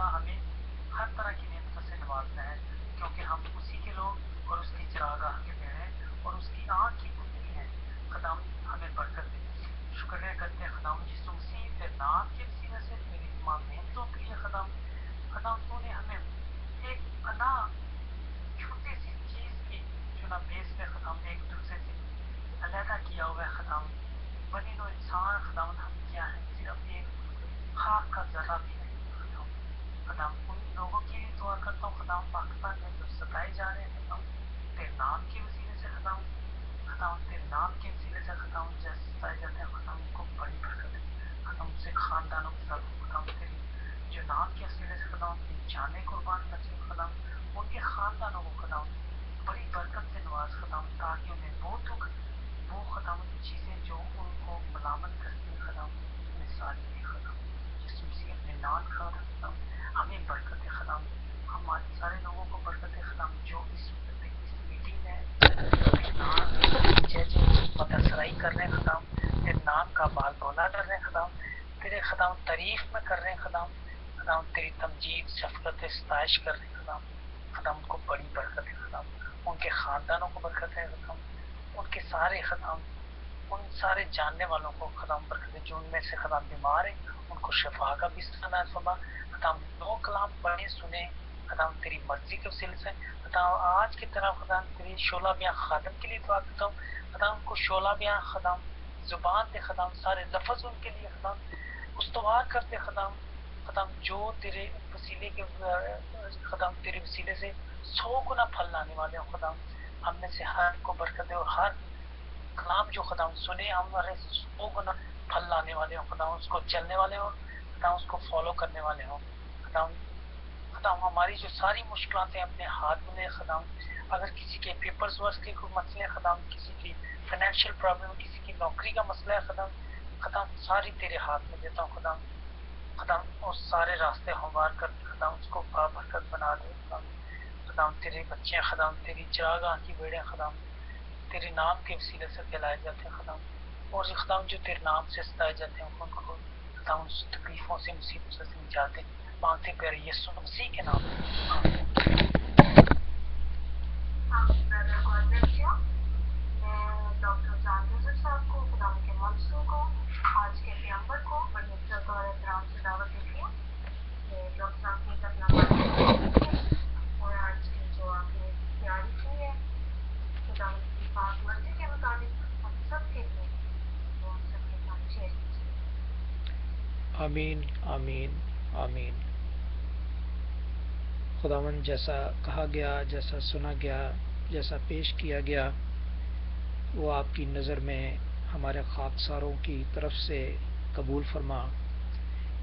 خدا ہمیں ہر طرح کی نعمتوں سے نوازتا ہے، کیونکہ ہم اسی کے لوگ اور اس کی چراگاہ کے پیڑ ہیں اور اس کی آنکھ کی پتلی ہیں۔ خدا ہمیں برکت دے۔ شکریہ کرتے ہیں خدا یسوع مسیح تیرے نام کے وسیلے سے تیری تمام نعمتوں کے لیے خدا تو نے ہمیں ایک پناہ چھوٹی سی چیز کی چنا بیس پہ خدا ایک دوسرے سے علیحدہ کیا ہوا ہے خدا بنی نو انسان خدا ہم کیا ہے، صرف ایک خاک کا ذرہ بھی نہیں خدا ان لوگوں کے لیے دعا کرتا ہوں خدا پاکستان میں جو ستائے جا رہے ہیں خدا تیرے نام کے وسیلے سے خدا تیرے نام کے وسیلے سے خدا جیسے ستائے جاتے ہیں خدا ان کو بڑی برکت ہے خدا ان سے خاندانوں کے ساتھ خدا تیری جو نام کے وسیلے سے خدا ان کی جانیں قربان کرتی خدا ان کے خاندانوں کو خدا بڑی برکت سے نواز خدا تاکہ انہیں وہ خدا چیزیں جو ان کو ملامت کرتی ہیں خدا انہیں ساری بھی خدا یسوع مسیح اپنے نام کا خدا ہمیں برکت خدا ہمارے سارے لوگوں کو برکت خدا جو اس میٹنگ میں تیرے نام مدد سرائی کر رہے ہیں خدا تیرے نام کا بال بولا کر رہے ہیں خدا تیرے خدا تعریف میں کر رہے ہیں خدا تیری تمجید شفقت ستائش کر رہے ہیں خدا ان کو بڑی برکت ہے خدا ان کے خاندانوں کو برکت ہے خدا ان کے سارے خدا ان سارے جاننے والوں کو خدا برکت ہے جو ان میں سے خدا بیمار ہے ان کو شفا کا بستر نصیب فرما خدا دو کلام پڑھیں سنیں خدا تیری مرضی کے وسیلے سے خدا آج کی طرح خدا تیری شعلہ بیاں خادم کے لیے دعا کرتا ہوں خدا ان کو شعلہ بیاں خدا زبان دے خدا سارے لفظ ان کے لیے خدا استوار کرتے خدا جو تیرے وسیلے کے خدا تیرے وسیلے سے 100 گنا پھل لانے والے ہوں خدا ہم میں سے ہر کو برکت دے اور ہر کلام جو خدا سنے ہمارے 100 گنا پھل لانے والے ہوں خدا اس کو چلنے والے ہوں خدا اس کو فالو کرنے والے ہوں خدا ہماری جو ساری مشکلات ہیں اپنے ہاتھ میں لے خدا اگر کسی کے پیپرز ورک کے کوئی مسئلے خدا کسی کی فائنینشیل پرابلم کسی کی نوکری کا مسئلہ ہے خدا ساری تیرے ہاتھ میں دیتا ہوں خدا اور سارے راستے ہموار کر کے خدا اس کو بابرکت بنا دے خدا تیرے بچے خدا تیری چراگاہ کی بیڑے خدا تیرے نام کے وسیلے سے پھیلائے جاتے ہیں خدا اور خدا جو تیرے نام سے ستائے جاتے ہیں ان کو خدا ان تکلیفوں سے مصیبتوں سے نجات دے مانگتے پیارے یسوع مسیح کے نام ڈاکٹر جان یوسف صاحب کو خدا کے منصور کو آج کے پیغمبر کو بڑی عزت اور احترام سے دعوت دیتی ہوں کہ ڈاکٹر صاحب نے اپنا اور آج کی جو آپ نے تیاری کی ہے خدا کی پاک مرضی کے مطابق ہم سب کے لیے وہ ہم سب کے ساتھ شیئر کیجیے۔ آمین آمین آمین۔ خداوند جیسا کہا گیا جیسا سنا گیا جیسا پیش کیا گیا وہ آپ کی نظر میں ہمارے خاکساروں کی طرف سے قبول فرما،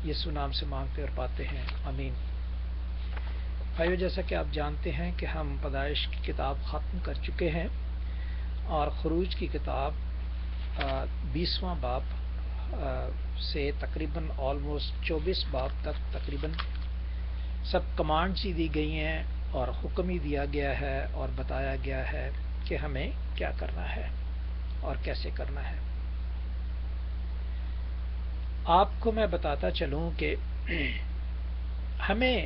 یسوع نام سے مانگتے اور پاتے ہیں، آمین۔ بھائیو جیسا کہ آپ جانتے ہیں کہ ہم پیدائش کی کتاب ختم کر چکے ہیں اور خروج کی کتاب 20واں باب سے تقریباً آلموسٹ 24 باب تک تقریباً سب کمانڈز ہی دی گئی ہیں اور حکم ہی دیا گیا ہے اور بتایا گیا ہے کہ ہمیں کیا کرنا ہے اور کیسے کرنا ہے۔ آپ کو میں بتاتا چلوں کہ ہمیں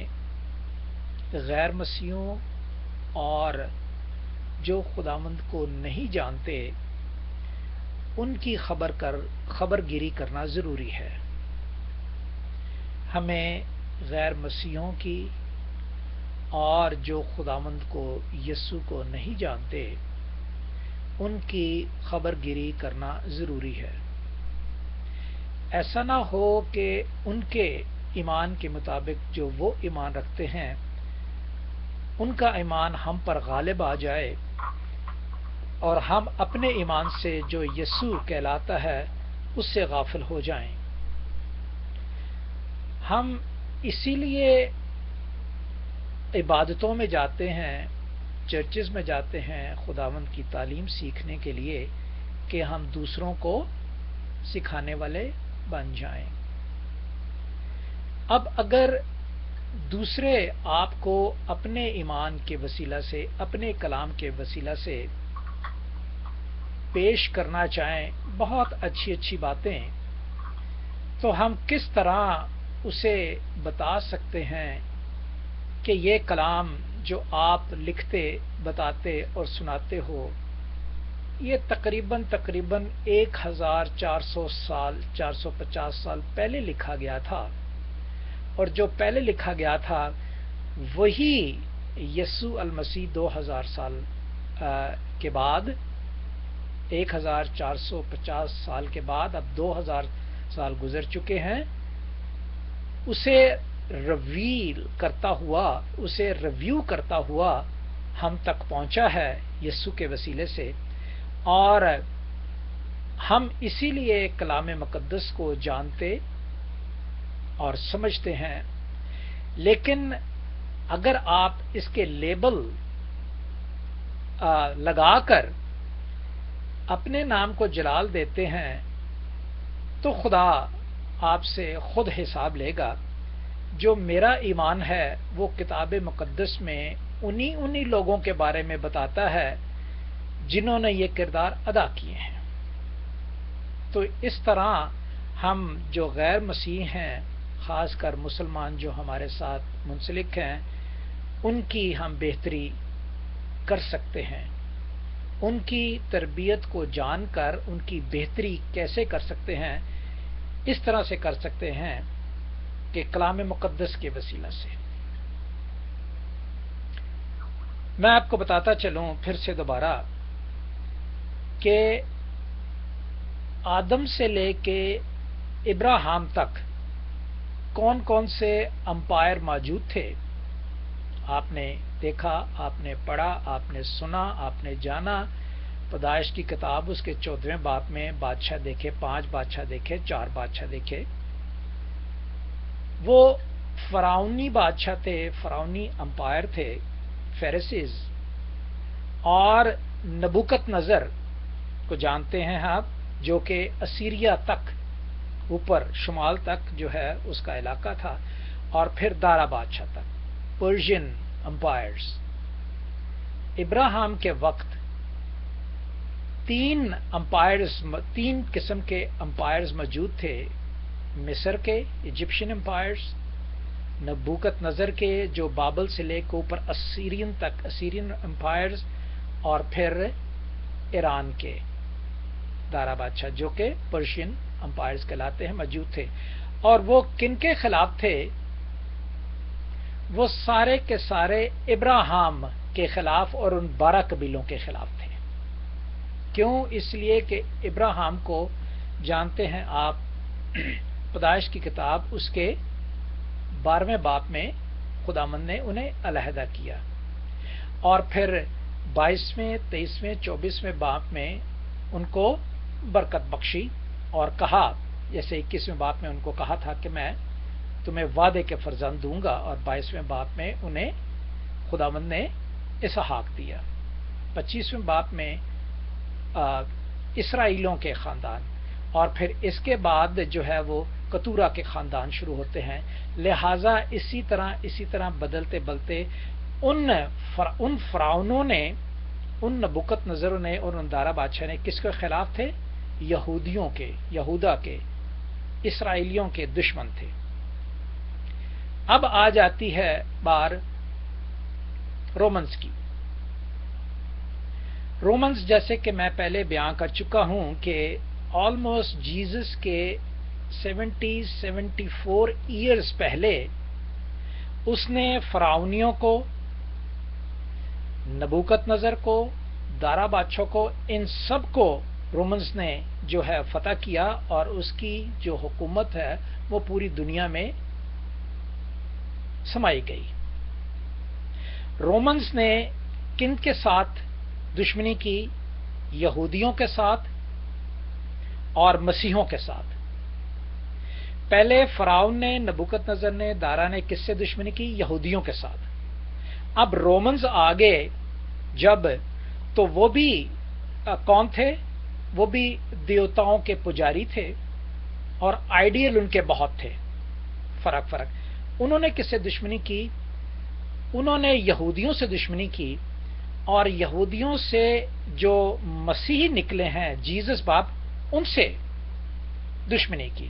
غیر مسیحوں اور جو خداوند کو نہیں جانتے ان کی خبر گیری کرنا ضروری ہے۔ ہمیں غیر مسیحوں کی اور جو خداوند کو یسوع کو نہیں جانتے ان کی خبر گیری کرنا ضروری ہے۔ ایسا نہ ہو کہ ان کے ایمان کے مطابق جو وہ ایمان رکھتے ہیں ان کا ایمان ہم پر غالب آ جائے اور ہم اپنے ایمان سے جو یسوع کہلاتا ہے اس سے غافل ہو جائیں۔ ہم اسی لیے عبادتوں میں جاتے ہیں، چرچز میں جاتے ہیں خداوند کی تعلیم سیکھنے کے لیے کہ ہم دوسروں کو سکھانے والے بن جائیں۔ اب اگر دوسرے آپ کو اپنے ایمان کے وسیلہ سے اپنے کلام کے وسیلہ سے پیش کرنا چاہیں بہت اچھی اچھی باتیں، تو ہم کس طرح اسے بتا سکتے ہیں کہ یہ کلام جو آپ لکھتے بتاتے اور سناتے ہو یہ تقریباً 1400 سال 450 سال پہلے لکھا گیا تھا، اور جو پہلے لکھا گیا تھا وہی یسوع المسیح 2000 سال کے بعد 1450 سال کے بعد اب 2000 سال گزر چکے ہیں، اسے ریویو کرتا ہوا ہم تک پہنچا ہے یسوع کے وسیلے سے، اور ہم اسی لیے کلام مقدس کو جانتے اور سمجھتے ہیں۔ لیکن اگر آپ اس کے لیبل لگا کر اپنے نام کو جلال دیتے ہیں تو خدا آپ سے خود حساب لے گا۔ جو میرا ایمان ہے وہ کتاب مقدس میں انہی لوگوں کے بارے میں بتاتا ہے جنہوں نے یہ کردار ادا کیے ہیں۔ تو اس طرح ہم جو غیر مسیح ہیں، خاص کر مسلمان جو ہمارے ساتھ منسلک ہیں، ان کی ہم بہتری کر سکتے ہیں۔ ان کی تربیت کو جان کر ان کی بہتری کیسے کر سکتے ہیں؟ اس طرح سے کر سکتے ہیں کہ کلام مقدس کے وسیلہ سے۔ میں آپ کو بتاتا چلوں پھر سے دوبارہ کہ آدم سے لے کے ابراہیم تک کون کون سے امپائر موجود تھے۔ آپ نے دیکھا، آپ نے پڑھا، آپ نے سنا، آپ نے جانا۔ پیدائش کی کتاب اس کے 14ویں باب میں بادشاہ دیکھے، 5 بادشاہ دیکھے، 4 بادشاہ دیکھے۔ وہ فرعونی بادشاہ تھے، فرعونی امپائر تھے، فیرسیز، اور نبوکت نظر کو جانتے ہیں آپ، جو کہ اسیریا تک، اوپر شمال تک جو ہے اس کا علاقہ تھا، اور پھر دارا بادشاہ تک، پرشین امپائرز۔ ابراہیم کے وقت 3 قسم کے امپائرز موجود تھے، مصر کے ایجپشین امپائرز، نبوکت نظر کے جو بابل سے لے کے اوپر اسیرین تک اسیرین امپائرز، اور پھر ایران کے دارا بادشاہ جو کہ پرشین امپائرز کہلاتے ہیں موجود تھے۔ اور وہ کن کے خلاف تھے؟ وہ سارے کے سارے ابراہیم کے خلاف اور ان 12 قبیلوں کے خلاف تھے۔ کیوں؟ اس لیے کہ ابراہیم کو جانتے ہیں آپ، پیدائش کی کتاب اس کے 12ویں باب میں خداوند نے انہیں علیحدہ کیا، اور پھر 22ویں، 23ویں، 24ویں باب میں ان کو برکت بخشی اور کہا، جیسے 21ویں باب میں ان کو کہا تھا کہ میں تمہیں وعدے کے فرزند دوں گا، اور 22ویں باب میں انہیں خداوند نے اسحاق دیا۔ 25ویں باب میں اسرائیلوں کے خاندان، اور پھر اس کے بعد جو ہے وہ کتورا کے خاندان شروع ہوتے ہیں۔ لہٰذا اسی طرح بدلتے بدلتے ان فرعونوں نے، ان نبوکت نظروں نے اور ان دارا بادشاہ نے کس کے خلاف تھے؟ یہودیوں کے، یہودا کے، اسرائیلیوں کے دشمن تھے۔ اب آ جاتی ہے بار رومنز کی۔ رومنز جیسے کہ میں پہلے بیان کر چکا ہوں کہ آلموسٹ جیزس کے 74 ایئرز پہلے اس نے فرعونیوں کو، نبوکت نظر کو، دارا بادشاہ کو، ان سب کو رومنز نے جو ہے فتح کیا، اور اس کی جو حکومت ہے وہ پوری دنیا میں سمائی گئی۔ رومنز نے کن کے ساتھ دشمنی کی؟ یہودیوں کے ساتھ اور مسیحوں کے ساتھ۔ پہلے فرعون نے، نبوکت نظر نے، دارا نے کس سے دشمنی کی؟ یہودیوں کے ساتھ۔ اب رومنز آگے جب، تو وہ بھی کون تھے؟ وہ بھی دیوتاؤں کے پجاری تھے، اور آئیڈیل ان کے بہت تھے، فرق۔ انہوں نے کس سے دشمنی کی؟ انہوں نے یہودیوں سے دشمنی کی، اور یہودیوں سے جو مسیحی نکلے ہیں، جیزس باپ، ان سے دشمنی کی۔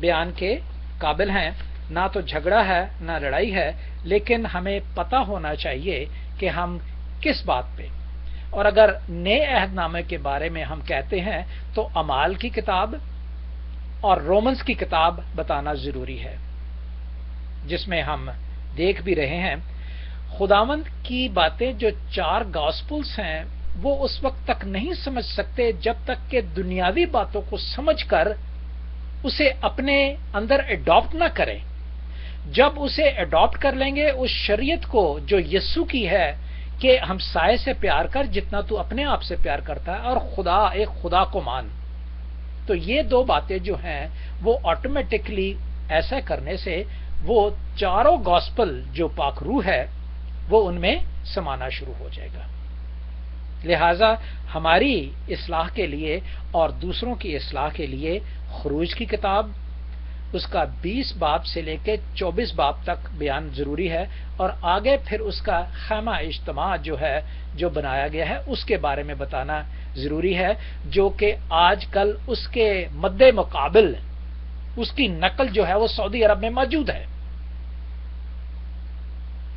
بیان کے قابل ہیں، نہ تو جھگڑا ہے نہ لڑائی ہے، لیکن ہمیں پتہ ہونا چاہیے کہ ہم کس بات پہ. اور اگر نئے عہد نامے کے بارے میں ہم کہتے ہیں تو اعمال کی کتاب اور رومنز کی کتاب بتانا ضروری ہے، جس میں ہم دیکھ بھی رہے ہیں خداوند کی باتیں جو 4 گاسپلز ہیں وہ اس وقت تک نہیں سمجھ سکتے جب تک کہ دنیاوی باتوں کو سمجھ کر اسے اپنے اندر اڈاپٹ نہ کریں. جب اسے اڈاپٹ کر لیں گے اس شریعت کو جو یسوع کی ہے کہ ہم سائے سے پیار کر جتنا تو اپنے آپ سے پیار کرتا ہے، اور خدا ایک خدا کو مان، تو یہ 2 باتیں جو ہیں وہ آٹومیٹکلی ایسا کرنے سے وہ 4 گاسپل جو پاک روح ہے وہ ان میں سمانا شروع ہو جائے گا. لہذا ہماری اصلاح کے لیے اور دوسروں کی اصلاح کے لیے خروج کی کتاب اس کا 20 باب سے لے کے 24 باب تک بیان ضروری ہے، اور آگے پھر اس کا خیمہ اجتماع جو ہے جو بنایا گیا ہے اس کے بارے میں بتانا ضروری ہے، جو کہ آج کل اس کے مد مقابل اس کی نقل جو ہے وہ سعودی عرب میں موجود ہے.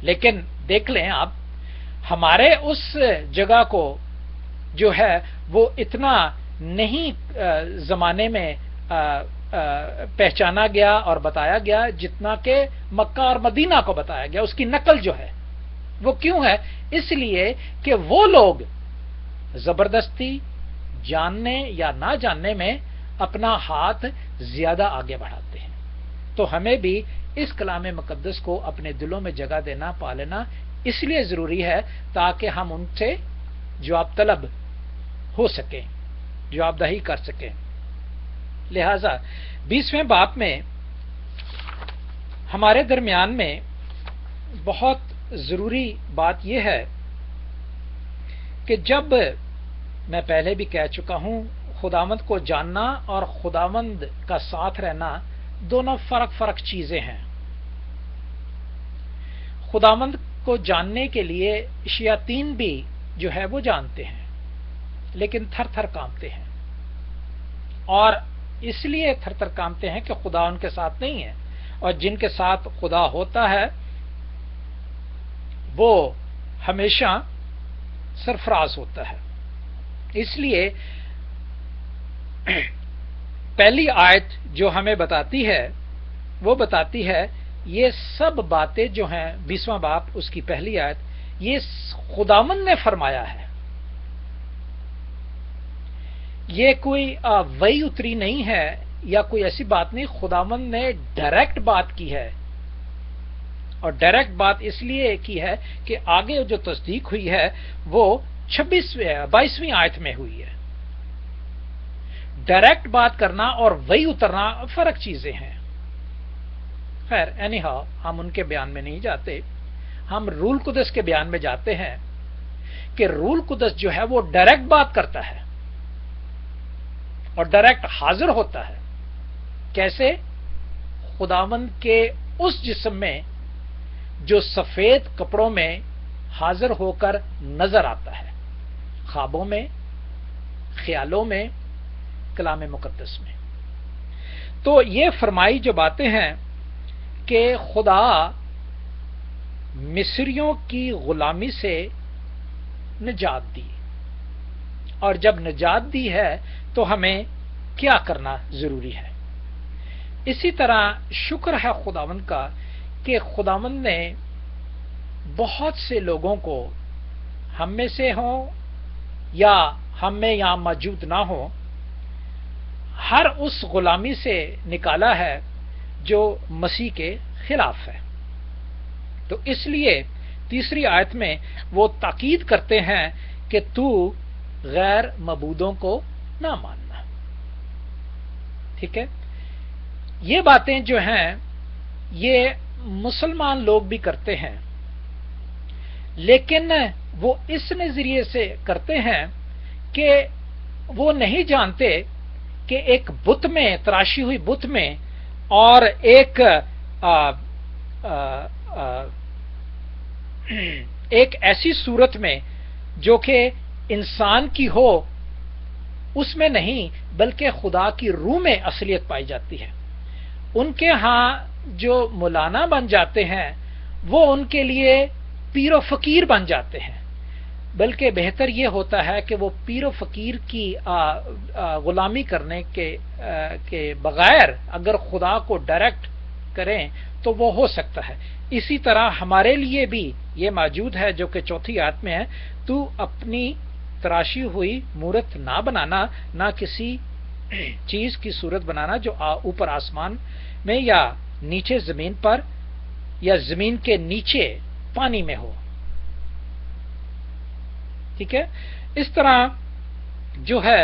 لیکن دیکھ لیں آپ ہمارے اس جگہ کو جو ہے وہ اتنا نہیں زمانے میں پہچانا گیا اور بتایا گیا جتنا کہ مکہ اور مدینہ کو بتایا گیا. اس کی نقل جو ہے وہ کیوں ہے؟ اس لیے کہ وہ لوگ زبردستی جاننے یا نہ جاننے میں اپنا ہاتھ زیادہ آگے بڑھاتے ہیں. تو ہمیں بھی اس کلام مقدس کو اپنے دلوں میں جگہ دینا، پالنا اس لیے ضروری ہے تاکہ ہم ان سے جواب طلب ہو سکیں، جواب دہی کر سکیں. لہذا 20ویں باب میں ہمارے درمیان میں بہت ضروری بات یہ ہے کہ جب میں پہلے بھی کہہ چکا ہوں خداوند کو جاننا اور خداوند کا ساتھ رہنا دونوں فرق چیزیں ہیں. خداوند کو جاننے کے لیے شیاطین بھی جو ہے وہ جانتے ہیں، لیکن تھر تھر کانپتے ہیں، اور اس لیے تھر تھر کانپتے ہیں کہ خدا ان کے ساتھ نہیں ہے، اور جن کے ساتھ خدا ہوتا ہے وہ ہمیشہ سرفراز ہوتا ہے. اس لیے پہلی آیت جو ہمیں بتاتی ہے وہ بتاتی ہے یہ سب باتیں جو ہیں 20واں باب اس کی پہلی آیت، یہ خداوند نے فرمایا ہے. یہ کوئی وحی اتری نہیں ہے یا کوئی ایسی بات نہیں، خداوند نے ڈائریکٹ بات کی ہے. اور ڈائریکٹ بات اس لیے کی ہے کہ آگے جو تصدیق ہوئی ہے وہ 22ویں آیت میں ہوئی ہے. ڈائریکٹ بات کرنا اور وہی اترنا فرق چیزیں ہیں. خیر اینی ہاؤ ہم ان کے بیان میں نہیں جاتے، ہم رول قدس کے بیان میں جاتے ہیں کہ رول قدس جو ہے وہ ڈائریکٹ بات کرتا ہے اور ڈائریکٹ حاضر ہوتا ہے. کیسے؟ خداوند کے اس جسم میں جو سفید کپڑوں میں حاضر ہو کر نظر آتا ہے، خوابوں میں، خیالوں میں، کلام مقدس میں. تو یہ فرمائی جو باتیں ہیں کہ خدا مصریوں کی غلامی سے نجات دی، اور جب نجات دی ہے تو ہمیں کیا کرنا ضروری ہے. اسی طرح شکر ہے خداوند کا کہ خداوند نے بہت سے لوگوں کو ہم میں سے ہوں یا ہم میں یہاں موجود نہ ہوں، ہر اس غلامی سے نکالا ہے جو مسیح کے خلاف ہے. تو اس لیے تیسری آیت میں وہ تاکید کرتے ہیں کہ تو غیر معبودوں کو نہ ماننا. ٹھیک ہے، یہ باتیں جو ہیں یہ مسلمان لوگ بھی کرتے ہیں، لیکن وہ اس نظریے سے کرتے ہیں کہ وہ نہیں جانتے کہ ایک بت میں، تراشی ہوئی بت میں، اور ایک ایسی صورت میں جو کہ انسان کی ہو اس میں نہیں بلکہ خدا کی روح میں اصلیت پائی جاتی ہے. ان کے ہاں جو مولانا بن جاتے ہیں وہ ان کے لیے پیر و فقیر بن جاتے ہیں، بلکہ بہتر یہ ہوتا ہے کہ وہ پیر و فقیر کی غلامی کرنے کے بغیر اگر خدا کو ڈائریکٹ کریں تو وہ ہو سکتا ہے۔ اسی طرح ہمارے لیے بھی یہ موجود ہے جو کہ چوتھی آیت میں ہے، تو اپنی تراشی ہوئی مورت نہ بنانا، نہ کسی چیز کی صورت بنانا جو اوپر آسمان میں یا نیچے زمین پر یا زمین کے نیچے پانی میں ہو۔ ٹھیک ہے، اس طرح جو ہے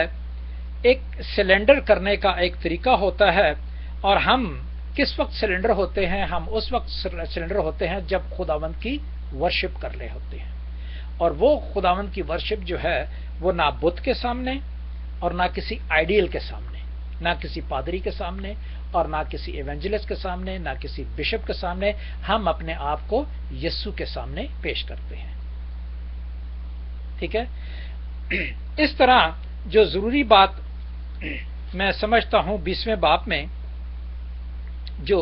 ایک سلنڈر کرنے کا ایک طریقہ ہوتا ہے، اور ہم کس وقت سلنڈر ہوتے ہیں؟ ہم اس وقت سلنڈر ہوتے ہیں جب خداوند کی ورشپ کر رہے ہوتے ہیں، اور وہ خداوند کی ورشپ جو ہے وہ نہ بت کے سامنے اور نہ کسی آئیڈیل کے سامنے، نہ کسی پادری کے سامنے اور نہ کسی ایونجلسٹ کے سامنے، نہ کسی بشپ کے سامنے، ہم اپنے آپ کو یسوع کے سامنے پیش کرتے ہیں۔ ٹھیک ہے، اس طرح جو ضروری بات میں سمجھتا ہوں 20ویں باب میں جو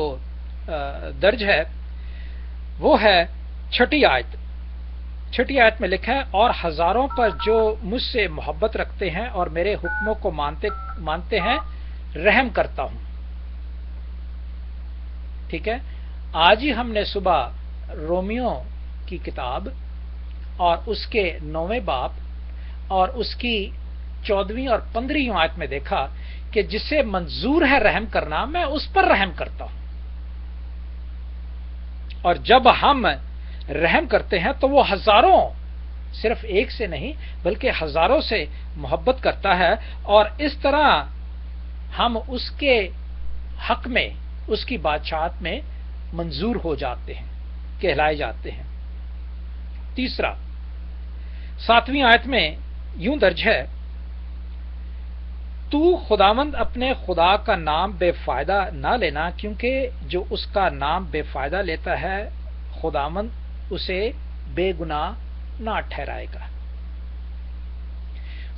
درج ہے وہ ہے چھٹی آیت۔ چھٹی آیت میں لکھا ہے، اور ہزاروں پر جو مجھ سے محبت رکھتے ہیں اور میرے حکموں کو مانتے ہیں رحم کرتا ہوں۔ ٹھیک ہے، آج ہی ہم نے صبح رومیو کی کتاب اور اس کے 9ویں باب اور اس کی 14ویں اور 15ویں آیت میں دیکھا کہ جسے منظور ہے رحم کرنا، میں اس پر رحم کرتا ہوں، اور جب ہم رحم کرتے ہیں تو وہ ہزاروں، صرف ایک سے نہیں بلکہ ہزاروں سے محبت کرتا ہے، اور اس طرح ہم اس کے حق میں، اس کی بادشاہت میں منظور ہو جاتے ہیں، کہلائے جاتے ہیں۔ تیسرا، 7ویں آیت میں یوں درج ہے، تو خداوند اپنے خدا کا نام بے فائدہ نہ لینا، کیونکہ جو اس کا نام بے فائدہ لیتا ہے خداوند اسے بے گناہ نہ ٹھہرائے گا۔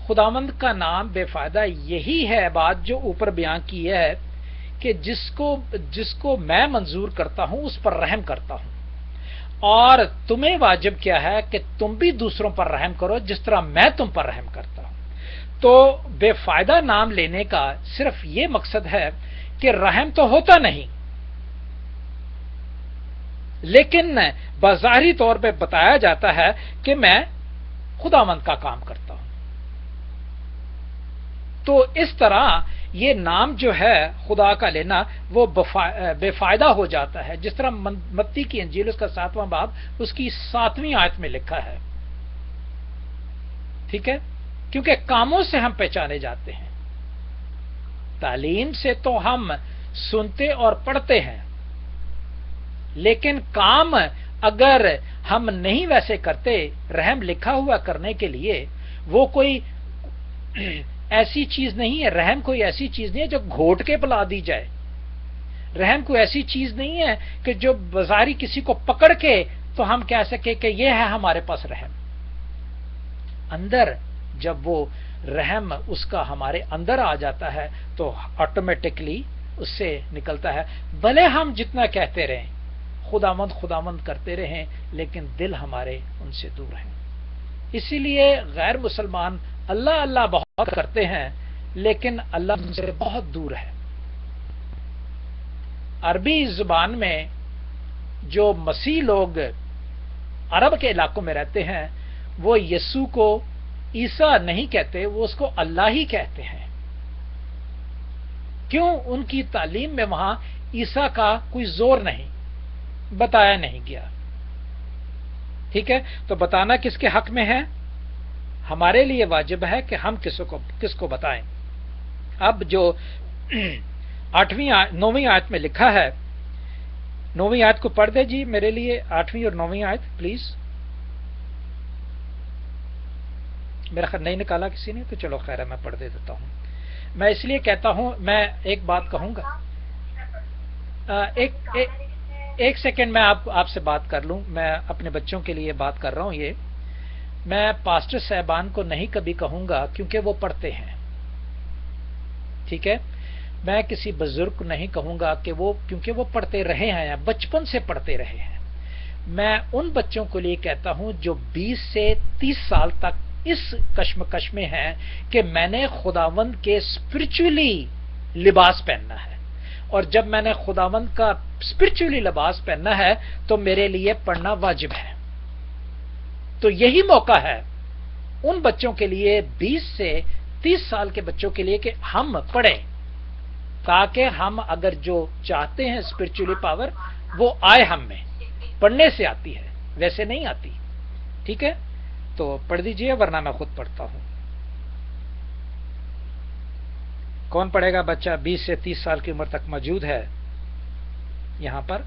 خداوند کا نام بے فائدہ یہی ہے بات جو اوپر بیان کی ہے کہ جس کو میں منظور کرتا ہوں اس پر رحم کرتا ہوں، اور تمہیں واجب کیا ہے کہ تم بھی دوسروں پر رحم کرو جس طرح میں تم پر رحم کرتا ہوں۔ تو بے فائدہ نام لینے کا صرف یہ مقصد ہے کہ رحم تو ہوتا نہیں، لیکن بظاہری طور پہ بتایا جاتا ہے کہ میں خداوند کا کام کرتا ہوں۔ تو اس طرح یہ نام جو ہے خدا کا لینا وہ بے فائدہ ہو جاتا ہے، جس طرح متی کی انجیل اس کا 7واں باب اس کی 7ویں آیت میں لکھا ہے۔ ٹھیک ہے، کیونکہ کاموں سے ہم پہچانے جاتے ہیں، تعلیم سے تو ہم سنتے اور پڑھتے ہیں، لیکن کام اگر ہم نہیں ویسے کرتے، رحم لکھا ہوا کرنے کے لیے وہ کوئی ایسی چیز نہیں ہے، رحم کوئی ایسی چیز نہیں ہے جو گھوٹ کے پلا دی جائے، رحم کوئی ایسی چیز نہیں ہے کہ جو بظاہری کسی کو پکڑ کے تو ہم کہہ سکے کہ یہ ہے ہمارے پاس رحم۔ اندر جب وہ رحم اس کا ہمارے اندر آ جاتا ہے تو آٹومیٹکلی اس سے نکلتا ہے، بھلے ہم جتنا کہتے رہیں خداوند خداوند کرتے رہیں لیکن دل ہمارے ان سے دور ہیں۔ اسی لیے غیر مسلمان اللہ اللہ بہت کرتے ہیں لیکن اللہ ان سے بہت دور ہے۔ عربی زبان میں جو مسیح لوگ عرب کے علاقوں میں رہتے ہیں وہ یسوع کو عیسیٰ نہیں کہتے، وہ اس کو اللہ ہی کہتے ہیں۔ کیوں؟ ان کی تعلیم میں وہاں عیسیٰ کا کوئی زور نہیں، بتایا نہیں گیا۔ ٹھیک ہے، تو بتانا کس کے حق میں ہے؟ ہمارے لیے واجب ہے کہ ہم کس کو بتائیں۔ اب جو 9ویں آیت میں لکھا ہے، 9ویں آیت کو پڑھ دے جی میرے لیے، 8ویں اور 9ویں آیت پلیز۔ میرا خیال نہیں نکالا کسی نے، تو چلو خیر ہے میں پڑھ دے دیتا ہوں۔ میں اس لیے کہتا ہوں، میں ایک بات کہوں گا، ایک سیکنڈ میں آپ سے بات کر لوں، میں اپنے بچوں کے لیے بات کر رہا ہوں۔ یہ میں پاسٹر صاحبان کو نہیں کبھی کہوں گا کیونکہ وہ پڑھتے ہیں، ٹھیک ہے، میں کسی بزرگ کو نہیں کہوں گا کہ وہ، کیونکہ وہ پڑھتے رہے ہیں، بچپن سے پڑھتے رہے ہیں، میں ان بچوں کو لیے کہتا ہوں جو 20 سے 30 سال تک اس کشمکش میں ہیں کہ میں نے خداوند کے اسپرچولی لباس پہننا ہے، اور جب میں نے خداوند کا اسپرچولی لباس پہننا ہے تو میرے لیے پڑھنا واجب ہے. تو یہی موقع ہے ان بچوں کے لیے، 20 سے 30 سال کے بچوں کے لیے، کہ ہم پڑھیں، تاکہ ہم اگر جو چاہتے ہیں اسپرچولی پاور وہ آئے ہم میں. پڑھنے سے آتی ہے، ویسے نہیں آتی. ٹھیک ہے، تو پڑھ دیجئے ورنہ میں خود پڑھتا ہوں. کون پڑھے گا؟ بچہ 20 سے 30 سال کی عمر تک موجود ہے یہاں پر.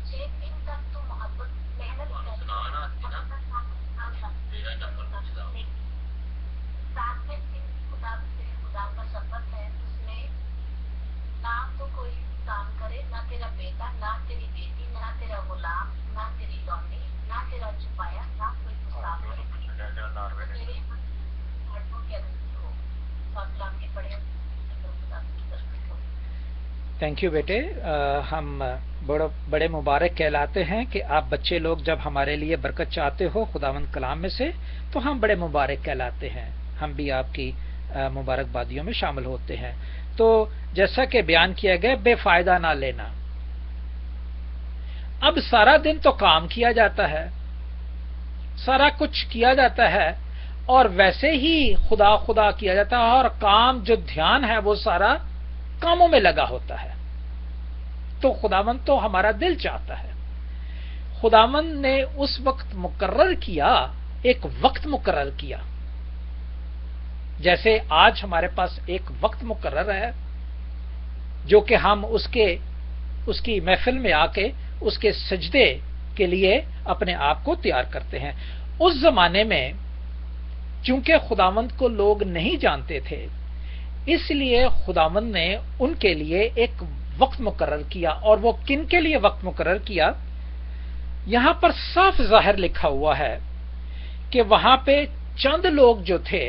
تھینک یو بیٹے. ہم بڑے مبارک کہلاتے ہیں کہ آپ بچے لوگ جب ہمارے لیے برکت چاہتے ہو خداوند کلام میں سے، تو ہم بڑے مبارک کہلاتے ہیں. ہم بھی آپ کی مبارکبادیوں میں شامل ہوتے ہیں. تو جیسا کہ بیان کیا گیا، بے فائدہ نہ لینا. اب سارا دن تو کام کیا جاتا ہے، سارا کچھ کیا جاتا ہے، اور ویسے ہی خدا خدا کیا جاتا ہے، اور کام جو دھیان ہے وہ سارا کاموں میں لگا ہوتا ہے. تو خداوند تو ہمارا دل چاہتا ہے. خداوند نے اس وقت مقرر کیا، ایک وقت مقرر کیا، جیسے آج ہمارے پاس ایک وقت مقرر ہے جو کہ ہم اس کی محفل میں آ کے اس کے سجدے کے لیے اپنے آپ کو تیار کرتے ہیں. اس زمانے میں چونکہ خداوند کو لوگ نہیں جانتے تھے، اس لیے خداوند نے ان کے لیے ایک وقت مقرر کیا. اور وہ کن کے لیے وقت مقرر کیا؟ یہاں پر صاف ظاہر لکھا ہوا ہے کہ وہاں پہ چند لوگ جو تھے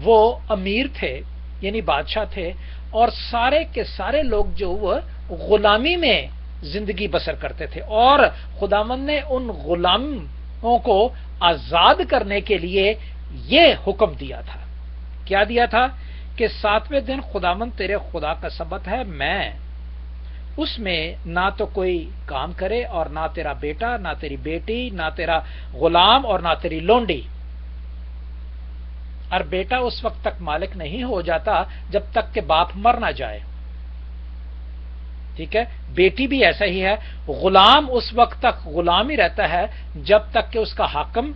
وہ امیر تھے، یعنی بادشاہ تھے، اور سارے کے سارے لوگ جو وہ غلامی میں زندگی بسر کرتے تھے. اور خداوند نے ان غلاموں کو آزاد کرنے کے لیے یہ حکم دیا تھا. کیا دیا تھا؟ کہ 7ویں دن خداوند تیرے خدا کا سبت ہے، میں اس میں نہ تو کوئی کام کرے، اور نہ تیرا بیٹا، نہ تیری بیٹی، نہ تیرا غلام، اور نہ تیری لونڈی. اور بیٹا اس وقت تک مالک نہیں ہو جاتا جب تک کہ باپ مر نہ جائے. ٹھیک ہے، بیٹی بھی ایسا ہی ہے. غلام اس وقت تک غلام ہی رہتا ہے جب تک کہ اس کا حاکم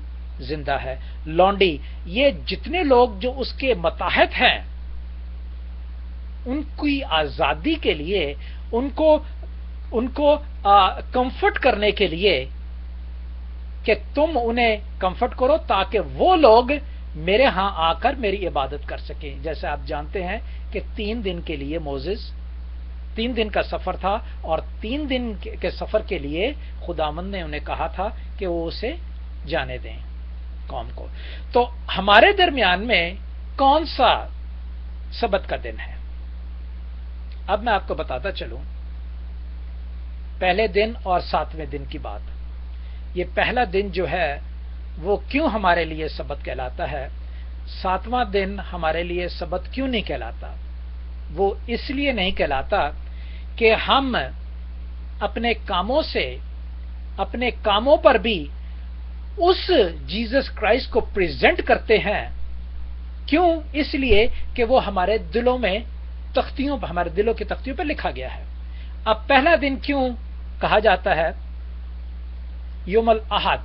زندہ ہے. لونڈی، یہ جتنے لوگ جو اس کے متحد ہیں، ان کی آزادی کے لیے، ان کو کمفرٹ کرنے کے لیے کہ تم انہیں کمفرٹ کرو تاکہ وہ لوگ میرے ہاں آ کر میری عبادت کر سکیں. جیسے آپ جانتے ہیں کہ 3 دن کے لیے موزس 3 دن کا سفر تھا، اور 3 دن کے سفر کے لیے خداوند نے انہیں کہا تھا کہ وہ اسے جانے دیں قوم کو. تو ہمارے درمیان میں کون سا سبت کا دن ہے؟ اب میں آپ کو بتاتا چلوں پہلے دن اور 7ویں دن کی بات. یہ پہلا دن جو ہے وہ کیوں ہمارے لیے سبت کہلاتا ہے؟ 7واں دن ہمارے لیے سبت کیوں نہیں کہلاتا؟ وہ اس لیے نہیں کہلاتا کہ ہم اپنے کاموں سے، اپنے کاموں پر بھی اس جیسس کرائسٹ کو پریزنٹ کرتے ہیں. کیوں؟ اس لیے کہ وہ ہمارے دلوں میں تختیوں پر، ہمارے دلوں کی تختیوں پر لکھا گیا ہے. اب پہلا دن کیوں کہا جاتا ہے یوم الاحد،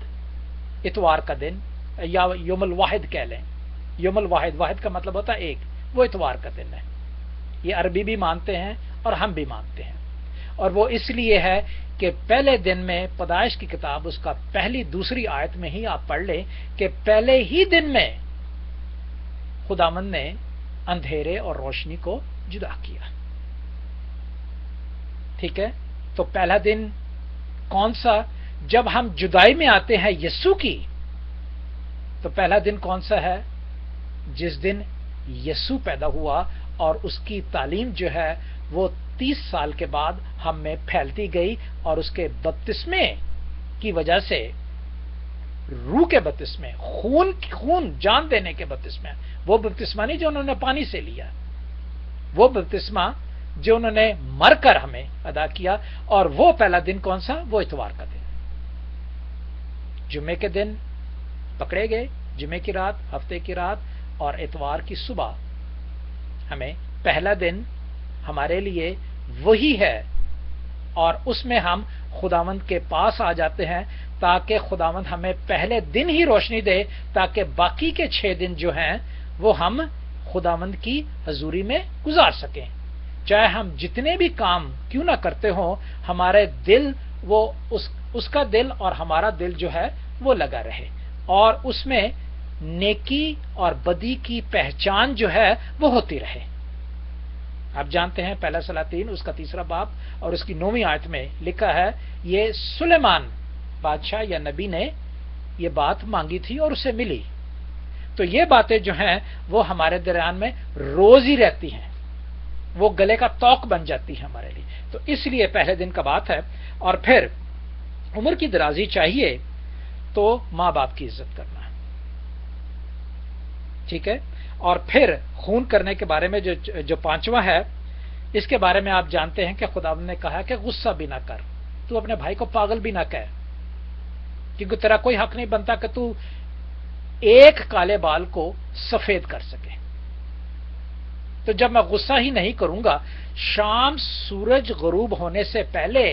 اتوار کا دن، یا یوم الواحد کہہ لیں. یوم الواحد، واحد کا مطلب ہوتا ہے ایک، وہ اتوار کا دن ہے. یہ عربی بھی مانتے ہیں اور ہم بھی مانتے ہیں. اور وہ اس لیے ہے کہ پہلے دن میں پیدائش کی کتاب اس کا پہلی دوسری آیت میں ہی آپ پڑھ لیں کہ پہلے ہی دن میں خداوند نے اندھیرے اور روشنی کو جدا کیا. ٹھیک ہے، تو پہلا دن کون سا؟ جب ہم جدائی میں آتے ہیں یسوع کی، تو پہلا دن کون سا ہے؟ جس دن یسوع پیدا ہوا اور اس کی تعلیم جو ہے وہ 30 سال کے بعد ہم میں پھیلتی گئی، اور اس کے بپتسمے کی وجہ سے، روح کے بپتسمے، خون جان دینے کے بپتسمے، وہ بپتسمہ نہیں جو انہوں نے پانی سے لیا، وہ بپتسمہ جو انہوں نے مر کر ہمیں ادا کیا. اور وہ پہلا دن کون سا؟ وہ اتوار کا دن. جمعے کے دن پکڑے گئے، جمعے کی رات، ہفتے کی رات، اور اتوار کی صبح ہمیں پہلا دن ہمارے لیے وہی ہے، اور اس میں ہم خداوند کے پاس آ جاتے ہیں تاکہ خداوند ہمیں پہلے دن ہی روشنی دے، تاکہ باقی کے 6 دن جو ہیں وہ ہم خداوند کی حضوری میں گزار سکیں. چاہے ہم جتنے بھی کام کیوں نہ کرتے ہوں، ہمارے دل وہ اس کا دل اور ہمارا دل جو ہے وہ لگا رہے، اور اس میں نیکی اور بدی کی پہچان جو ہے وہ ہوتی رہے. آپ جانتے ہیں پہلا سلاطین اس کا 3 باب اور اس کی 9ویں آیت میں لکھا ہے، یہ سلیمان بادشاہ یا نبی نے یہ بات مانگی تھی اور اسے ملی. تو یہ باتیں جو ہیں وہ ہمارے درمیان میں روز ہی رہتی ہیں، وہ گلے کا توق بن جاتی ہے ہمارے لیے. تو اس لیے پہلے دن کا بات ہے. اور پھر عمر کی درازی چاہیے تو ماں باپ کی عزت کرنا ہے، ٹھیک ہے. اور پھر خون کرنے کے بارے میں جو 5واں ہے، اس کے بارے میں آپ جانتے ہیں کہ خدا نے کہا کہ غصہ بھی نہ کر، تو اپنے بھائی کو پاگل بھی نہ کہہ، کیونکہ تیرا کوئی حق نہیں بنتا کہ تو ایک کالے بال کو سفید کر سکے. تو جب میں غصہ ہی نہیں کروں گا، شام سورج غروب ہونے سے پہلے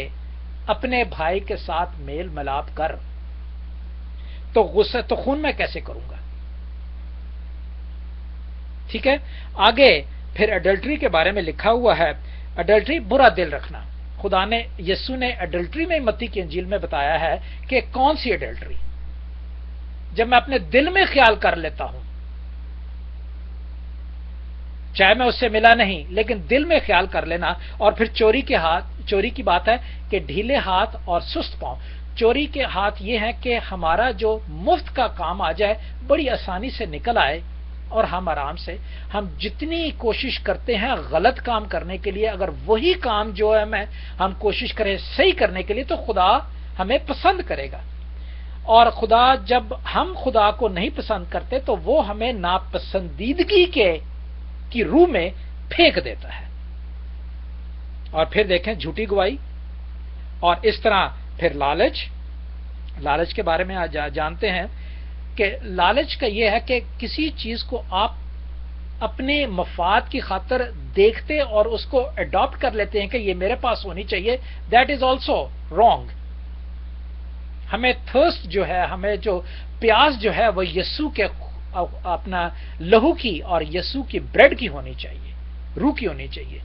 اپنے بھائی کے ساتھ میل ملاپ کر، تو غصہ تو خون میں کیسے کروں گا؟ ٹھیک ہے. آگے پھر اڈلٹری کے بارے میں لکھا ہوا ہے، اڈلٹری برا دل رکھنا. خدا نے، یسوع نے اڈلٹری میں متی کی انجیل میں بتایا ہے کہ کون سی اڈلٹری؟ جب میں اپنے دل میں خیال کر لیتا ہوں، چاہے میں اس سے ملا نہیں لیکن دل میں خیال کر لینا. اور پھر چوری کی بات ہے کہ ڈھیلے ہاتھ اور سست پاؤں. چوری کے ہاتھ یہ ہے کہ ہمارا جو مفت کا کام آ جائے، بڑی آسانی سے نکل آئے، اور ہم آرام سے، ہم جتنی کوشش کرتے ہیں غلط کام کرنے کے لیے، اگر وہی کام جو ہے ہم کوشش کریں صحیح کرنے کے لیے، تو خدا ہمیں پسند کرے گا. اور خدا، جب ہم خدا کو نہیں پسند کرتے تو وہ ہمیں ناپسندیدگی کی روح میں پھینک دیتا ہے. اور پھر دیکھیں جھوٹی گواہی، اور اس طرح پھر لالچ کے بارے میں آج جانتے ہیں کہ لالچ کا یہ ہے کہ کسی چیز کو آپ اپنے مفاد کی خاطر دیکھتے اور اس کو اڈاپٹ کر لیتے ہیں کہ یہ میرے پاس ہونی چاہیے. That is also wrong. ہمیں تھرسٹ جو ہے، ہمیں جو پیاس جو ہے، وہ یسوع کے اپنا لہو کی اور یسوع کی بریڈ کی ہونی چاہیے، روح کی ہونی چاہیے.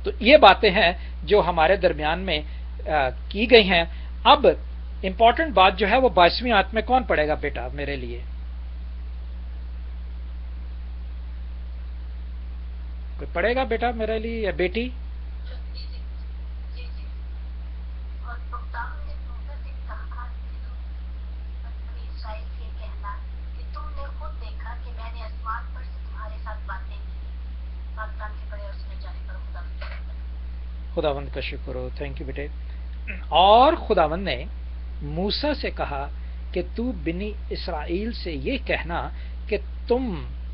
تو یہ باتیں ہیں جو ہمارے درمیان میں کی گئی ہیں. اب امپورٹنٹ بات جو ہے وہ 22ویں آیت میں کون پڑھے گا بیٹا میرے لیے؟ کوئی پڑھے گا بیٹا میرے لیے یا بیٹی؟ خداوند کا شکر ہو. تھینک یو بیٹے. اور خداوند نے موسیٰ سے کہا کہ تو بنی اسرائیل سے یہ کہنا کہ تم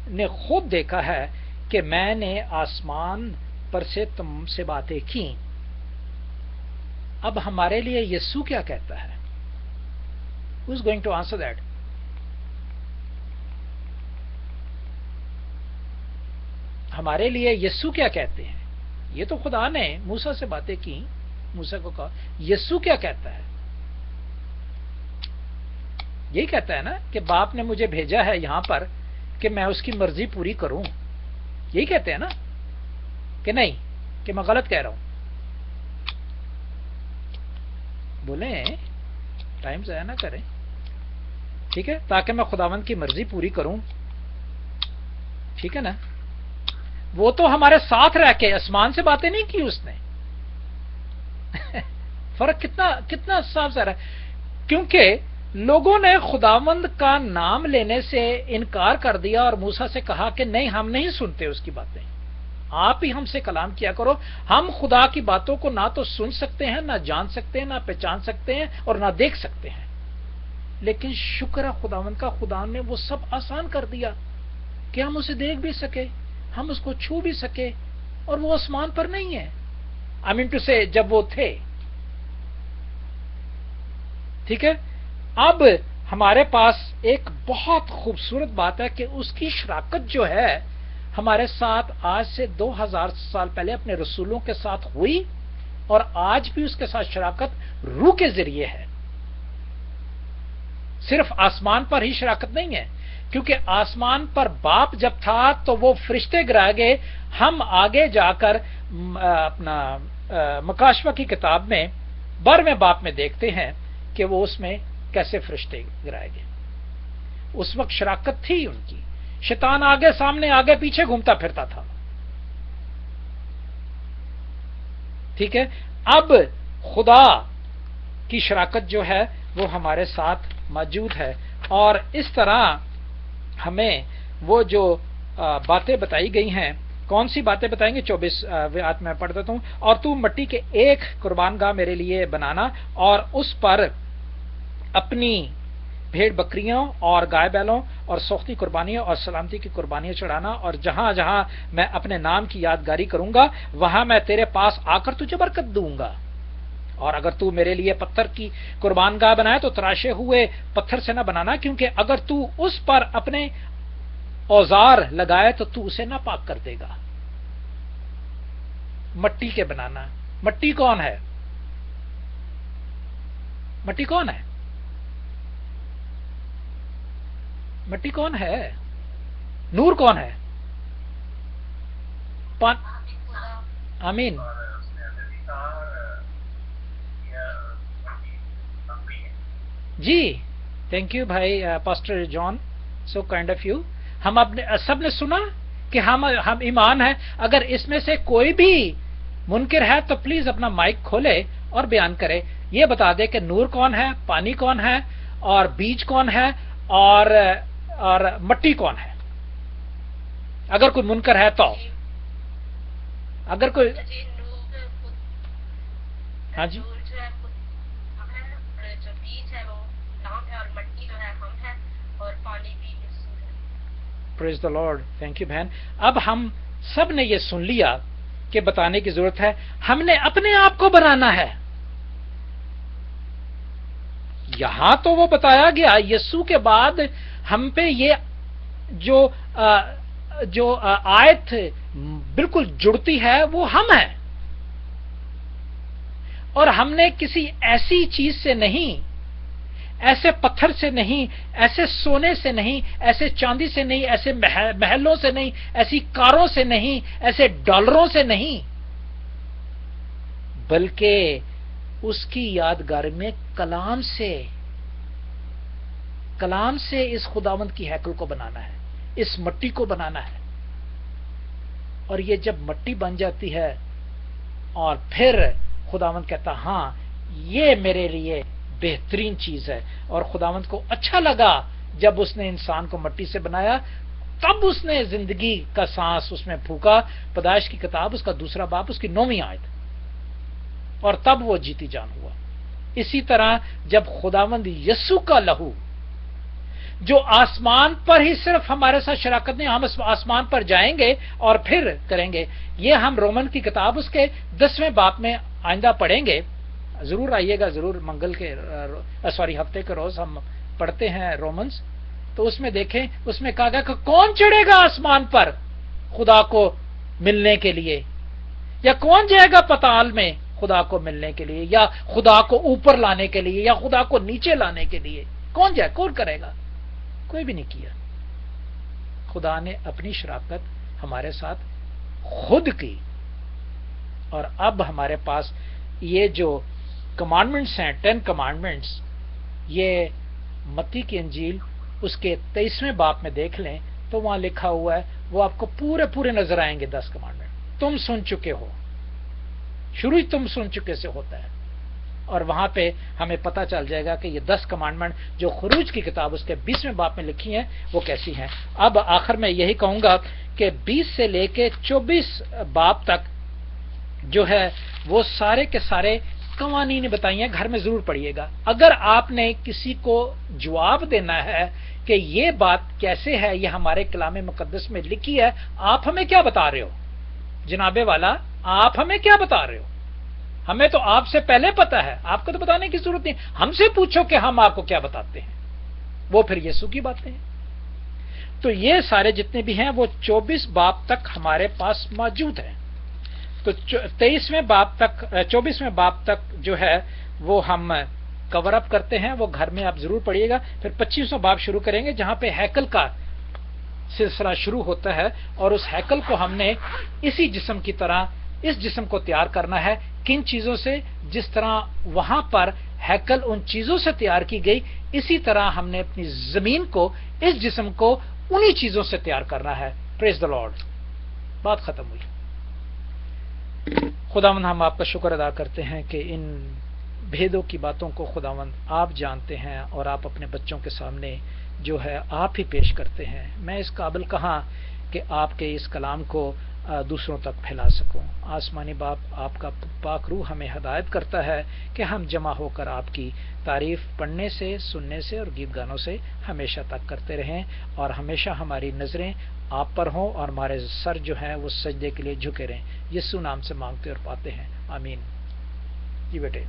نے خود دیکھا ہے کہ میں نے آسمان پر سے تم سے باتیں کی. اب ہمارے لیے یسوع کیا کہتا ہے؟ Who is going to answer that? ہمارے لیے یسوع کیا کہتے ہیں؟ یہ تو خدا نے موسیٰ سے باتیں کی، موسیٰ کو کہا. یسوع کیا کہتا ہے؟ یہی کہتا ہے نا کہ باپ نے مجھے بھیجا ہے یہاں پر کہ میں اس کی مرضی پوری کروں. یہی کہتے ہیں نا کہ نہیں؟ کہ میں غلط کہہ رہا ہوں؟ بولیں، ٹائم ضائع نہ کریں، ٹھیک ہے، تاکہ میں خداوند کی مرضی پوری کروں. ٹھیک ہے نا؟ وہ تو ہمارے ساتھ رہ کے آسمان سے باتیں نہیں کی اس نے. فرق کتنا صاف ظاہر ہے. کیونکہ لوگوں نے خداوند کا نام لینے سے انکار کر دیا اور موسیٰ سے کہا کہ نہیں، ہم نہیں سنتے اس کی باتیں، آپ ہی ہم سے کلام کیا کرو، ہم خدا کی باتوں کو نہ تو سن سکتے ہیں، نہ جان سکتے ہیں، نہ پہچان سکتے ہیں اور نہ دیکھ سکتے ہیں۔ لیکن شکر ہے خداوند کا، خدا نے وہ سب آسان کر دیا کہ ہم اسے دیکھ بھی سکے، ہم اس کو چھو بھی سکے، اور وہ آسمان پر نہیں ہے، آمین ٹو سے جب وہ تھے۔ ٹھیک ہے، اب ہمارے پاس ایک بہت خوبصورت بات ہے کہ اس کی شراکت جو ہے ہمارے ساتھ آج سے 2000 سال پہلے اپنے رسولوں کے ساتھ ہوئی، اور آج بھی اس کے ساتھ شراکت روح کے ذریعے ہے۔ صرف آسمان پر ہی شراکت نہیں ہے، کیونکہ آسمان پر باپ جب تھا تو وہ فرشتے گرائے گئے۔ ہم آگے جا کر اپنا مکاشفہ کی کتاب میں 12ویں باب میں دیکھتے ہیں کہ وہ اس میں کیسے فرشتے گرائے گئے۔ اس وقت شراکت تھی ان کی، شیطان آگے سامنے آگے پیچھے گھومتا پھرتا تھا۔ ٹھیک ہے، اب خدا کی شراکت جو ہے وہ ہمارے ساتھ موجود ہے، اور اس طرح ہمیں وہ جو باتیں بتائی گئی ہیں، کون سی باتیں بتائیں گے؟ 24 آیت میں پڑھ دیتا ہوں۔ اور تو مٹی کے ایک قربان گاہ میرے لیے بنانا، اور اس پر اپنی بھیڑ بکریوں اور گائے بیلوں اور سوختی قربانیاں اور سلامتی کی قربانیاں چڑھانا، اور جہاں جہاں میں اپنے نام کی یادگاری کروں گا وہاں میں تیرے پاس آ کر تجھے برکت دوں گا۔ اور اگر تو میرے لیے پتھر کی قربان گاہ بنائے تو تراشے ہوئے پتھر سے نہ بنانا، کیونکہ اگر تو اس پر اپنے اوزار لگائے تو اسے نہ پاک کر دے گا۔ مٹی کے بنانا، مٹی کون ہے؟ مٹی کون ہے؟ مٹی کون ہے؟ نور کون ہے؟ آمین۔ جی تھینک یو بھائی pastor John, so kind of you. ہم اپنے سب نے سنا کہ ہم ایمان ہے۔ اگر اس میں سے کوئی بھی منکر ہے تو پلیز اپنا مائک کھولے اور بیان کرے، یہ بتا دے کہ نور کون ہے، پانی کون ہے، اور بیج کون ہے، اور مٹی کون ہے۔ اگر کوئی منکر ہے تو اگر کوئی، ہاں جی، پریز دا لارڈ، تھینک یو بہن۔ اب ہم سب نے یہ سن لیا کہ بتانے کی ضرورت ہے، ہم نے اپنے آپ کو بنانا ہے۔ یہاں تو وہ بتایا گیا، یسوع کے بعد ہم پہ یہ جو آیت بالکل جڑتی ہے وہ ہم ہیں، اور ہم نے کسی ایسی چیز سے نہیں، ایسے پتھر سے نہیں، ایسے سونے سے نہیں، ایسے چاندی سے نہیں، ایسے محلوں سے نہیں، ایسی کاروں سے نہیں، ایسے ڈالروں سے نہیں، بلکہ اس کی یادگار میں کلام سے اس خداوند کی ہیکل کو بنانا ہے، اس مٹی کو بنانا ہے۔ اور یہ جب مٹی بن جاتی ہے اور پھر خداوند کہتا ہاں یہ میرے لیے بہترین چیز ہے، اور خداوند کو اچھا لگا جب اس نے انسان کو مٹی سے بنایا، تب اس نے زندگی کا سانس اس میں پھونکا۔ پیدائش کی کتاب اس کا 2 باب اس کی 9ویں آیت، اور تب وہ جیتی جان ہوا۔ اسی طرح جب خداوند یسوع کا لہو جو آسمان پر ہی صرف ہمارے ساتھ شراکت نہیں، ہم آسمان پر جائیں گے اور پھر کریں گے، یہ ہم رومن کی کتاب اس کے 10ویں باب میں آئندہ پڑھیں گے۔ ضرور آئیے گا، ضرور منگل کے ہفتے کے روز ہم پڑھتے ہیں رومنز، تو اس میں دیکھیں، اس میں کہا گیا کہ کون چڑھے گا آسمان پر خدا کو ملنے کے لیے، یا کون جائے گا پتال میں خدا کو ملنے کے لیے، یا خدا کو اوپر لانے کے لیے، یا خدا کو نیچے لانے کے لیے، کون جائے؟ کون کرے گا؟ کوئی بھی نہیں کیا۔ خدا نے اپنی شراکت ہمارے ساتھ خود کی، اور اب ہمارے پاس یہ جو کمانڈمنٹس ہیں، 10 کمانڈمنٹس، یہ متی کی انجیل اس کے 23ویں باب میں دیکھ لیں تو وہاں لکھا ہوا ہے، وہ آپ کو پورے نظر آئیں گے 10 کمانڈمنٹ۔ تم سن چکے ہو، شروع ہی تم سن چکے سے ہوتا ہے، اور وہاں پہ ہمیں پتہ چل جائے گا کہ یہ 10 کمانڈمنٹ جو خروج کی کتاب اس کے 20ویں باب میں لکھی ہیں وہ کیسی ہیں۔ اب آخر میں یہی کہوں گا کہ 20 سے لے کے 24 باب تک جو ہے وہ سارے کے سارے قوانین بتائی ہیں، گھر میں ضرور پڑھیے گا۔ اگر آپ نے کسی کو جواب دینا ہے کہ یہ بات کیسے ہے، یہ ہمارے کلام مقدس میں لکھی ہے، آپ ہمیں کیا بتا رہے ہو جناب والا، آپ ہمیں کیا بتا رہے ہو؟ ہمیں تو آپ سے پہلے پتا ہے، آپ کو تو بتانے کی ضرورت نہیں، ہم سے پوچھو کہ ہم آپ کو کیا بتاتے ہیں۔ وہ پھر یسوع کی باتیں ہیں۔ تو یہ سارے جتنے بھی ہیں وہ 24 باب تک ہمارے پاس موجود ہیں۔ تو 23ویں باب تک 24ویں باب تک جو ہے وہ ہم کور اپ کرتے ہیں، وہ گھر میں آپ ضرور پڑھیے گا۔ پھر 25واں باب شروع کریں گے جہاں پہ ہیکل کا سلسلہ شروع ہوتا ہے، اور اس ہیکل کو ہم نے اسی جسم کی طرح اس جسم کو تیار کرنا ہے۔ کن چیزوں سے؟ جس طرح وہاں پر ہیکل ان چیزوں سے تیار کی گئی، اسی طرح ہم نے اپنی زمین کو، اس جسم کو انہی چیزوں سے تیار کرنا ہے۔ پریز دا لارڈ۔ بات ختم ہوئی۔ خداوند ہم آپ کا شکر ادا کرتے ہیں کہ ان بھیدوں کی باتوں کو خداوند آپ جانتے ہیں، اور آپ اپنے بچوں کے سامنے جو ہے آپ ہی پیش کرتے ہیں۔ میں اس قابل کہاں کہ آپ کے اس کلام کو دوسروں تک پھیلا سکوں۔ آسمانی باپ، آپ کا پاک روح ہمیں ہدایت کرتا ہے کہ ہم جمع ہو کر آپ کی تعریف پڑھنے سے، سننے سے اور گیت گانوں سے ہمیشہ تک کرتے رہیں، اور ہمیشہ ہماری نظریں آپ پر ہوں اور ہمارے سر جو ہیں وہ سجدے کے لیے جھکے رہیں۔ یسوع نام سے مانگتے اور پاتے ہیں، آمین۔ جی بیٹے۔